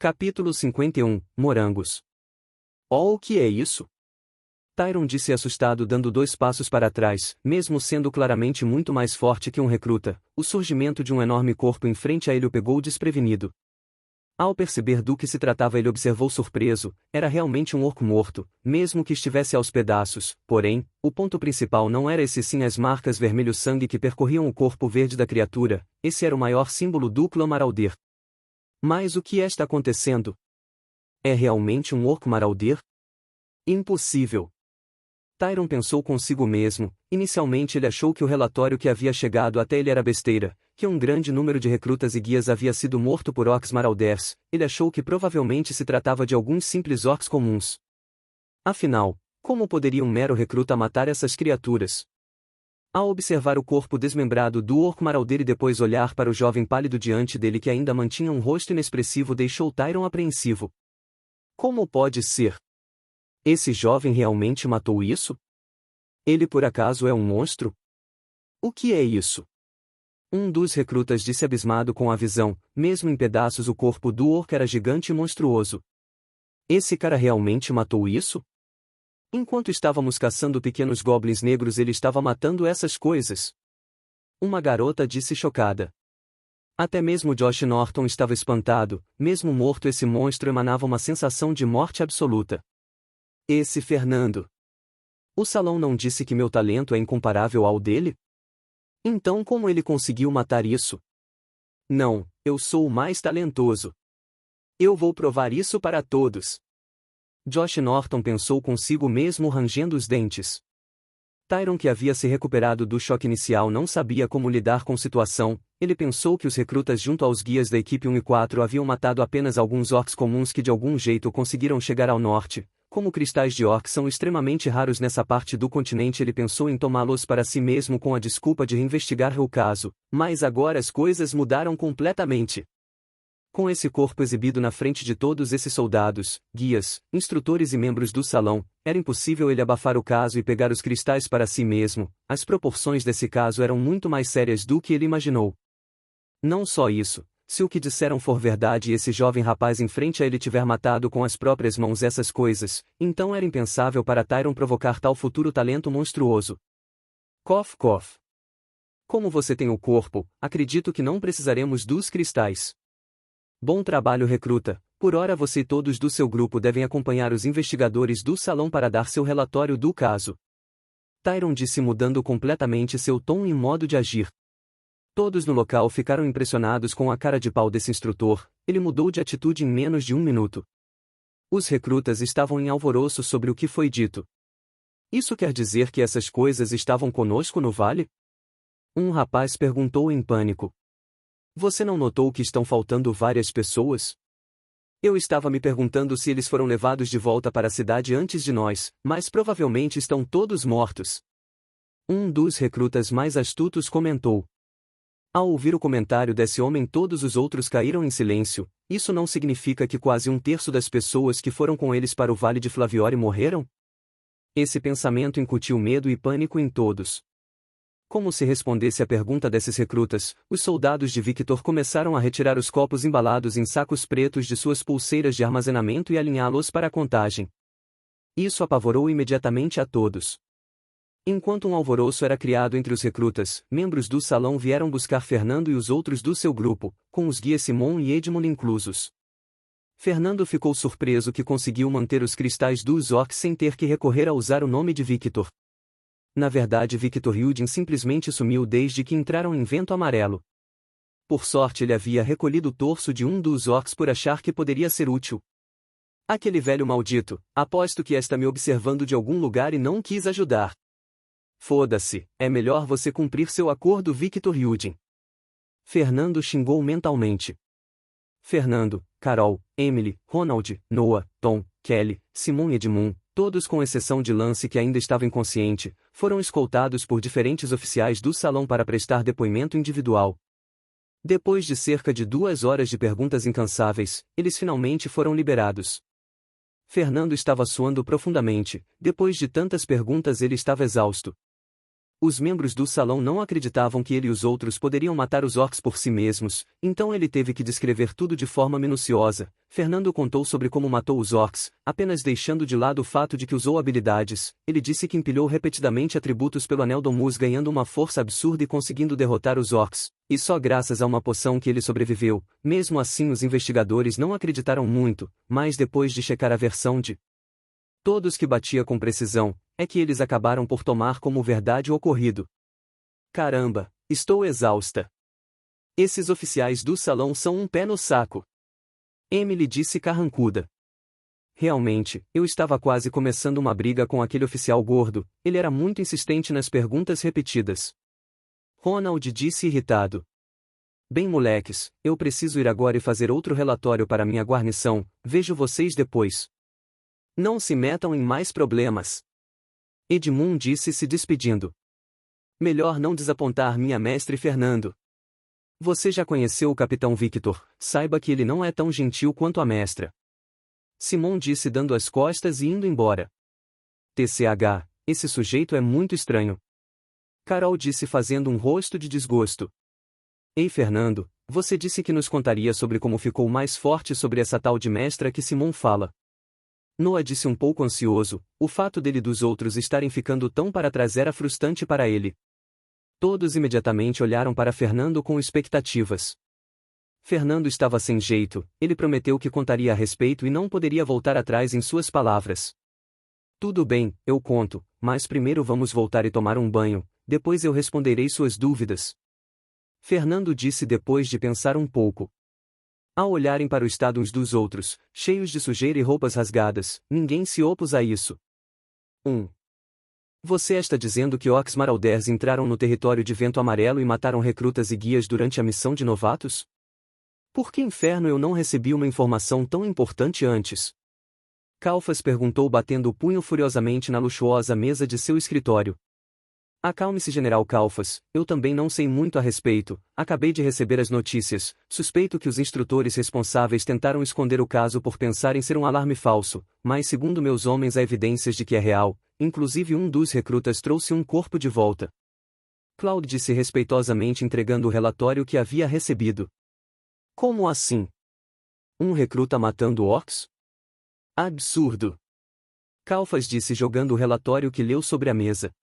Capítulo 51, Morangos. Oh, o que é isso? Tyron disse assustado dando 2 passos para trás, mesmo sendo claramente muito mais forte que um recruta. O surgimento de um enorme corpo em frente a ele o pegou desprevenido. Ao perceber do que se tratava ele observou surpreso, era realmente um orco morto, mesmo que estivesse aos pedaços, porém, o ponto principal não era esse sim as marcas vermelho-sangue que percorriam o corpo verde da criatura, esse era o maior símbolo do clã Marauder. Mas o que está acontecendo? É realmente um orco Marauder? Impossível. Tyron pensou consigo mesmo. Inicialmente ele achou que o relatório que havia chegado até ele era besteira, que um grande número de recrutas e guias havia sido morto por orcs Marauders. Ele achou que provavelmente se tratava de alguns simples orcs comuns. Afinal, como poderia um mero recruta matar essas criaturas? Ao observar o corpo desmembrado do orc Marauder e depois olhar para o jovem pálido diante dele que ainda mantinha um rosto inexpressivo deixou Tyron apreensivo. Como pode ser? Esse jovem realmente matou isso? Ele por acaso é um monstro? O que é isso? Um dos recrutas disse abismado com a visão, mesmo em pedaços o corpo do orc era gigante e monstruoso. Esse cara realmente matou isso? Enquanto estávamos caçando pequenos goblins negros ele estava matando essas coisas. Uma garota disse chocada. Até mesmo Josh Norton estava espantado, mesmo morto esse monstro emanava uma sensação de morte absoluta. Esse Fernando. O salão não disse que meu talento é incomparável ao dele? Então como ele conseguiu matar isso? Não, eu sou o mais talentoso. Eu vou provar isso para todos. Josh Norton pensou consigo mesmo rangendo os dentes. Tyron que havia se recuperado do choque inicial não sabia como lidar com a situação, ele pensou que os recrutas junto aos guias da equipe 1 e 4 haviam matado apenas alguns orcs comuns que de algum jeito conseguiram chegar ao norte. Como cristais de orc são extremamente raros nessa parte do continente ele pensou em tomá-los para si mesmo com a desculpa de reinvestigar o caso, mas agora as coisas mudaram completamente. Com esse corpo exibido na frente de todos esses soldados, guias, instrutores e membros do salão, era impossível ele abafar o caso e pegar os cristais para si mesmo. As proporções desse caso eram muito mais sérias do que ele imaginou. Não só isso, se o que disseram for verdade e esse jovem rapaz em frente a ele tiver matado com as próprias mãos essas coisas, então era impensável para Tyron provocar tal futuro talento monstruoso. Cough, cough. Como você tem o corpo, acredito que não precisaremos dos cristais. Bom trabalho, recruta. Por hora você e todos do seu grupo devem acompanhar os investigadores do salão para dar seu relatório do caso. Tyron disse mudando completamente seu tom e modo de agir. Todos no local ficaram impressionados com a cara de pau desse instrutor, ele mudou de atitude em menos de 1 minuto. Os recrutas estavam em alvoroço sobre o que foi dito. Isso quer dizer que essas coisas estavam conosco no vale? Um rapaz perguntou em pânico. Você não notou que estão faltando várias pessoas? Eu estava me perguntando se eles foram levados de volta para a cidade antes de nós, mas provavelmente estão todos mortos. Um dos recrutas mais astutos comentou. Ao ouvir o comentário desse homem todos os outros caíram em silêncio. Isso não significa que quase 1/3 das pessoas que foram com eles para o Vale de Flaviore morreram? Esse pensamento incutiu medo e pânico em todos. Como se respondesse à pergunta desses recrutas, os soldados de Victor começaram a retirar os copos embalados em sacos pretos de suas pulseiras de armazenamento e alinhá-los para a contagem. Isso apavorou imediatamente a todos. Enquanto um alvoroço era criado entre os recrutas, membros do salão vieram buscar Fernando e os outros do seu grupo, com os guias Simon e Edmund inclusos. Fernando ficou surpreso que conseguiu manter os cristais dos orcs sem ter que recorrer a usar o nome de Victor. Na verdade Victor Yudin simplesmente sumiu desde que entraram em Vento Amarelo. Por sorte ele havia recolhido o torso de um dos orcs por achar que poderia ser útil. Aquele velho maldito, aposto que está me observando de algum lugar e não quis ajudar. Foda-se, é melhor você cumprir seu acordo Victor Yudin. Fernando xingou mentalmente. Fernando, Carol, Emily, Ronald, Noah, Tom, Kelly, Simon e Edmund, todos com exceção de Lance que ainda estava inconsciente, foram escoltados por diferentes oficiais do salão para prestar depoimento individual. Depois de cerca de 2 horas de perguntas incansáveis, eles finalmente foram liberados. Fernando estava suando profundamente, depois de tantas perguntas ele estava exausto. Os membros do salão não acreditavam que ele e os outros poderiam matar os orcs por si mesmos, então ele teve que descrever tudo de forma minuciosa. Fernando contou sobre como matou os orcs, apenas deixando de lado o fato de que usou habilidades. Ele disse que empilhou repetidamente atributos pelo Anel Domus, ganhando uma força absurda e conseguindo derrotar os orcs, e só graças a uma poção que ele sobreviveu. Mesmo assim, os investigadores não acreditaram muito, mas depois de checar a versão de todos que batia com precisão, é que eles acabaram por tomar como verdade o ocorrido. Caramba, estou exausta. Esses oficiais do salão são um pé no saco. Emily disse carrancuda. Realmente, eu estava quase começando uma briga com aquele oficial gordo, ele era muito insistente nas perguntas repetidas. Ronald disse irritado. Bem, moleques, eu preciso ir agora e fazer outro relatório para minha guarnição, vejo vocês depois. Não se metam em mais problemas. Edmund disse se despedindo. Melhor não desapontar minha mestre Fernando. Você já conheceu o Capitão Victor, saiba que ele não é tão gentil quanto a mestra. Simon disse dando as costas e indo embora. TCH, esse sujeito é muito estranho. Carol disse fazendo um rosto de desgosto. Ei Fernando, você disse que nos contaria sobre como ficou mais forte sobre essa tal de mestra que Simon fala. Noah disse um pouco ansioso, o fato dele e dos outros estarem ficando tão para trás era frustrante para ele. Todos imediatamente olharam para Fernando com expectativas. Fernando estava sem jeito, ele prometeu que contaria a respeito e não poderia voltar atrás em suas palavras. Tudo bem, eu conto, mas primeiro vamos voltar e tomar um banho, depois eu responderei suas dúvidas. Fernando disse depois de pensar um pouco. Ao olharem para o estado uns dos outros, cheios de sujeira e roupas rasgadas, ninguém se opôs a isso. 1. Você está dizendo que Orcs Marauders entraram no território de Vento Amarelo e mataram recrutas e guias durante a missão de novatos? Por que inferno eu não recebi uma informação tão importante antes? Calfas perguntou batendo o punho furiosamente na luxuosa mesa de seu escritório. Acalme-se, General Calfas, eu também não sei muito a respeito, acabei de receber as notícias, suspeito que os instrutores responsáveis tentaram esconder o caso por pensarem ser um alarme falso, mas segundo meus homens há evidências de que é real, inclusive um dos recrutas trouxe um corpo de volta. Cloud disse respeitosamente entregando o relatório que havia recebido. Como assim? Um recruta matando orcs? Absurdo! Calfas disse jogando o relatório que leu sobre a mesa.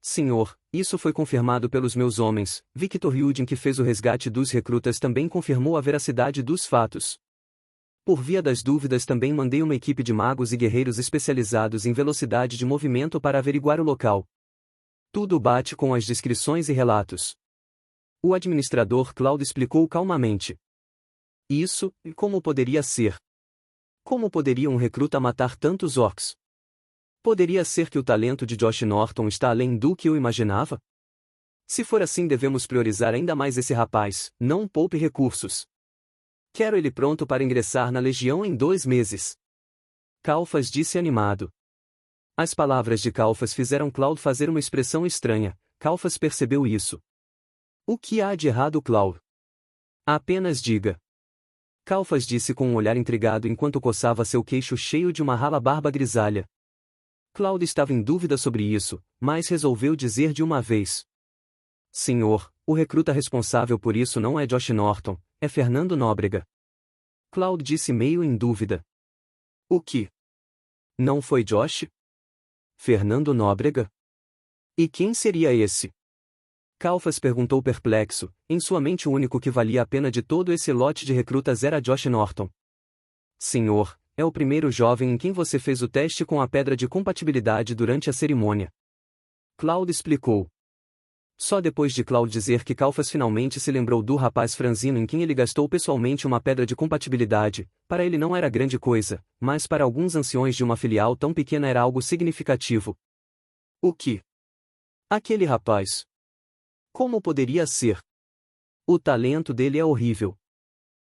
Senhor, isso foi confirmado pelos meus homens. Victor Yudin, que fez o resgate dos recrutas, também confirmou a veracidade dos fatos. Por via das dúvidas, também mandei uma equipe de magos e guerreiros especializados em velocidade de movimento para averiguar o local. Tudo bate com as descrições e relatos. O administrador Cloud explicou calmamente. Isso, e como poderia ser? Como poderia um recruta matar tantos orcs? Poderia ser que o talento de Josh Norton está além do que eu imaginava? Se for assim, devemos priorizar ainda mais esse rapaz, não poupe recursos. Quero ele pronto para ingressar na Legião em 2 meses. Calfas disse animado. As palavras de Calfas fizeram Cloud fazer uma expressão estranha. Calfas percebeu isso. O que há de errado, Cloud? Apenas diga. Calfas disse com um olhar intrigado enquanto coçava seu queixo cheio de uma rala barba grisalha. Cloud estava em dúvida sobre isso, mas resolveu dizer de uma vez. Senhor, o recruta responsável por isso não é Josh Norton, é Fernando Nóbrega. Cloud disse meio em dúvida. O que? Não foi Josh? Fernando Nóbrega? E quem seria esse? Calfas perguntou perplexo, em sua mente o único que valia a pena de todo esse lote de recrutas era Josh Norton. Senhor, é o primeiro jovem em quem você fez o teste com a pedra de compatibilidade durante a cerimônia. Cloud explicou. Só depois de Cloud dizer que Calfas finalmente se lembrou do rapaz franzino em quem ele gastou pessoalmente uma pedra de compatibilidade. Para ele não era grande coisa, mas para alguns anciões de uma filial tão pequena era algo significativo. O que? Aquele rapaz. Como poderia ser? O talento dele é horrível.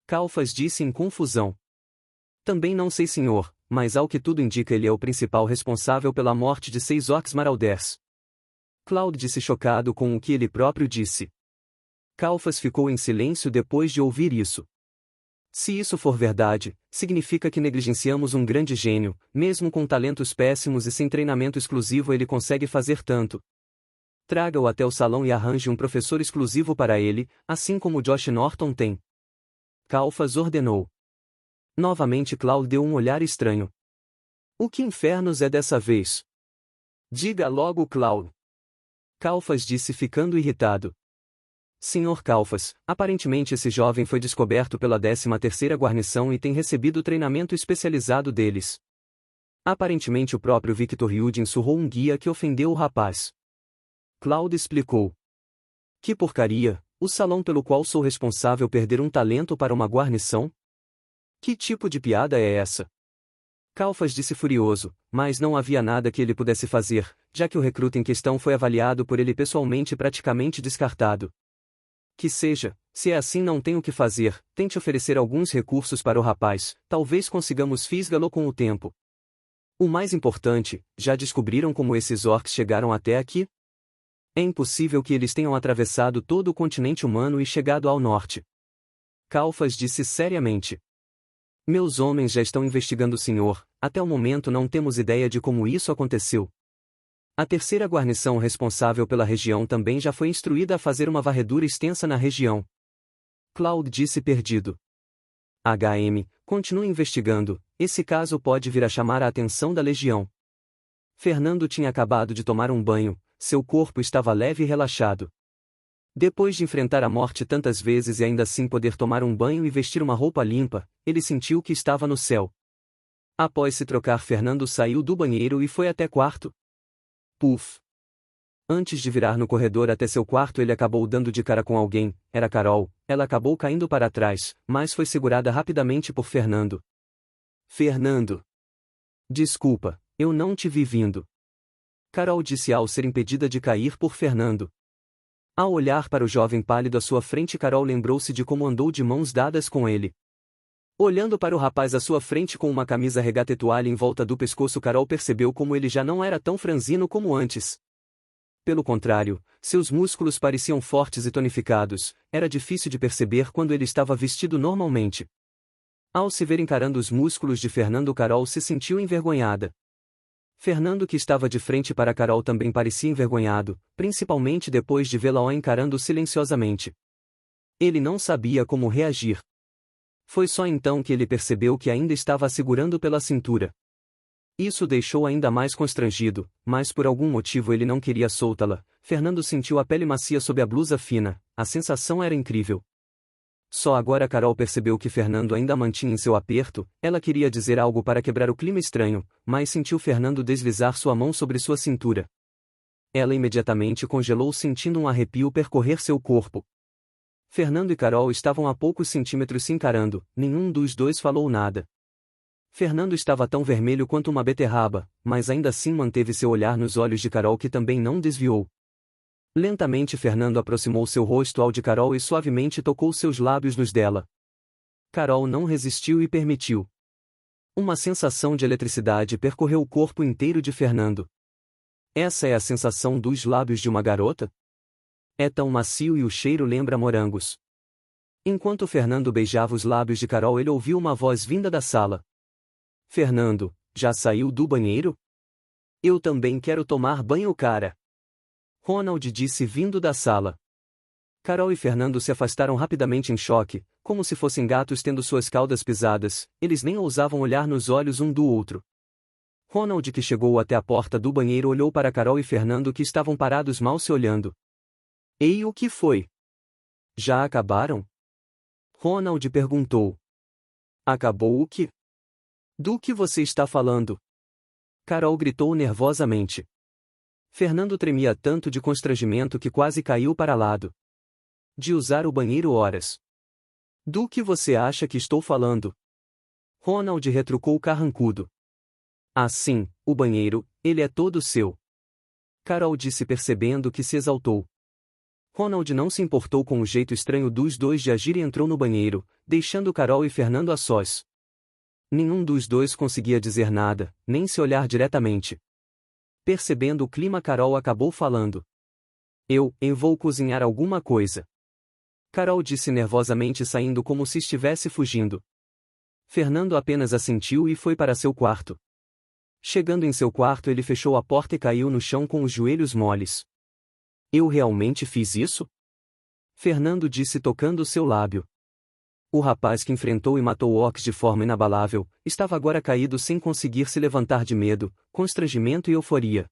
Calfas disse em confusão. Também não sei, senhor, mas ao que tudo indica ele é o principal responsável pela morte de 6 Orcs Marauders. Cloud disse chocado com o que ele próprio disse. Calfas ficou em silêncio depois de ouvir isso. Se isso for verdade, significa que negligenciamos um grande gênio, mesmo com talentos péssimos e sem treinamento exclusivo ele consegue fazer tanto. Traga-o até o salão e arranje um professor exclusivo para ele, assim como Josh Norton tem. Kalfas ordenou. Novamente Cloud deu um olhar estranho. O que infernos é dessa vez? Diga logo, Cloud. Kalfas disse ficando irritado. Senhor Kalfas, aparentemente esse jovem foi descoberto pela 13ª guarnição e tem recebido treinamento especializado deles. Aparentemente o próprio Victor Yudin surrou um guia que ofendeu o rapaz. Cloud explicou. Que porcaria, o salão pelo qual sou responsável perder um talento para uma guarnição? Que tipo de piada é essa? Kalfas disse furioso, mas não havia nada que ele pudesse fazer, já que o recruta em questão foi avaliado por ele pessoalmente e praticamente descartado. Que seja, se é assim não tem o que fazer, tente oferecer alguns recursos para o rapaz, talvez consigamos fisgá-lo com o tempo. O mais importante, já descobriram como esses orcs chegaram até aqui? É impossível que eles tenham atravessado todo o continente humano e chegado ao norte. Kalfas disse seriamente. Meus homens já estão investigando o senhor, até o momento não temos ideia de como isso aconteceu. A 3ª guarnição responsável pela região também já foi instruída a fazer uma varredura extensa na região. Cloud disse perdido. HM, continue investigando, esse caso pode vir a chamar a atenção da legião. Fernando tinha acabado de tomar um banho, seu corpo estava leve e relaxado. Depois de enfrentar a morte tantas vezes e ainda assim poder tomar um banho e vestir uma roupa limpa, ele sentiu que estava no céu. Após se trocar, Fernando saiu do banheiro e foi até quarto. Puf! Antes de virar no corredor até seu quarto, ele acabou dando de cara com alguém, era Carol. Ela acabou caindo para trás, mas foi segurada rapidamente por Fernando. Fernando! Desculpa, eu não te vi vindo. Carol disse ao ser impedida de cair por Fernando. Ao olhar para o jovem pálido à sua frente, Carol lembrou-se de como andou de mãos dadas com ele. Olhando para o rapaz à sua frente com uma camisa regata e toalha em volta do pescoço, Carol percebeu como ele já não era tão franzino como antes. Pelo contrário, seus músculos pareciam fortes e tonificados, era difícil de perceber quando ele estava vestido normalmente. Ao se ver encarando os músculos de Fernando, Carol se sentiu envergonhada. Fernando, que estava de frente para Carol, também parecia envergonhado, principalmente depois de vê-la encarando silenciosamente. Ele não sabia como reagir. Foi só então que ele percebeu que ainda estava a segurando pela cintura. Isso o deixou ainda mais constrangido, mas por algum motivo ele não queria soltá-la. Fernando sentiu a pele macia sob a blusa fina, a sensação era incrível. Só agora Carol percebeu que Fernando ainda mantinha em seu aperto. Ela queria dizer algo para quebrar o clima estranho, mas sentiu Fernando deslizar sua mão sobre sua cintura. Ela imediatamente congelou, sentindo um arrepio percorrer seu corpo. Fernando e Carol estavam a poucos centímetros se encarando, nenhum dos dois falou nada. Fernando estava tão vermelho quanto uma beterraba, mas ainda assim manteve seu olhar nos olhos de Carol, que também não desviou. Lentamente Fernando aproximou seu rosto ao de Carol e suavemente tocou seus lábios nos dela. Carol não resistiu e permitiu. Uma sensação de eletricidade percorreu o corpo inteiro de Fernando. Essa é a sensação dos lábios de uma garota? É tão macio e o cheiro lembra morangos. Enquanto Fernando beijava os lábios de Carol, ele ouviu uma voz vinda da sala. Fernando, já saiu do banheiro? Eu também quero tomar banho, cara. Ronald disse vindo da sala. Carol e Fernando se afastaram rapidamente em choque, como se fossem gatos tendo suas caudas pisadas, eles nem ousavam olhar nos olhos um do outro. Ronald, que chegou até a porta do banheiro, olhou para Carol e Fernando, que estavam parados mal se olhando. Ei, o que foi? Já acabaram? Ronald perguntou. Acabou o quê? Do que você está falando? Carol gritou nervosamente. Fernando tremia tanto de constrangimento que quase caiu para lado. De usar o banheiro horas. Do que você acha que estou falando? Ronald retrucou carrancudo. Ah, sim, o banheiro, ele é todo seu. Carol disse, percebendo que se exaltou. Ronald não se importou com o jeito estranho dos dois de agir e entrou no banheiro, deixando Carol e Fernando a sós. Nenhum dos dois conseguia dizer nada, nem se olhar diretamente. Percebendo o clima, Carol acabou falando. Eu vou cozinhar alguma coisa. Carol disse nervosamente, saindo como se estivesse fugindo. Fernando apenas assentiu e foi para seu quarto. Chegando em seu quarto, ele fechou a porta e caiu no chão com os joelhos moles. Eu realmente fiz isso? Fernando disse tocando seu lábio. O rapaz que enfrentou e matou Ox de forma inabalável, estava agora caído sem conseguir se levantar de medo, constrangimento e euforia.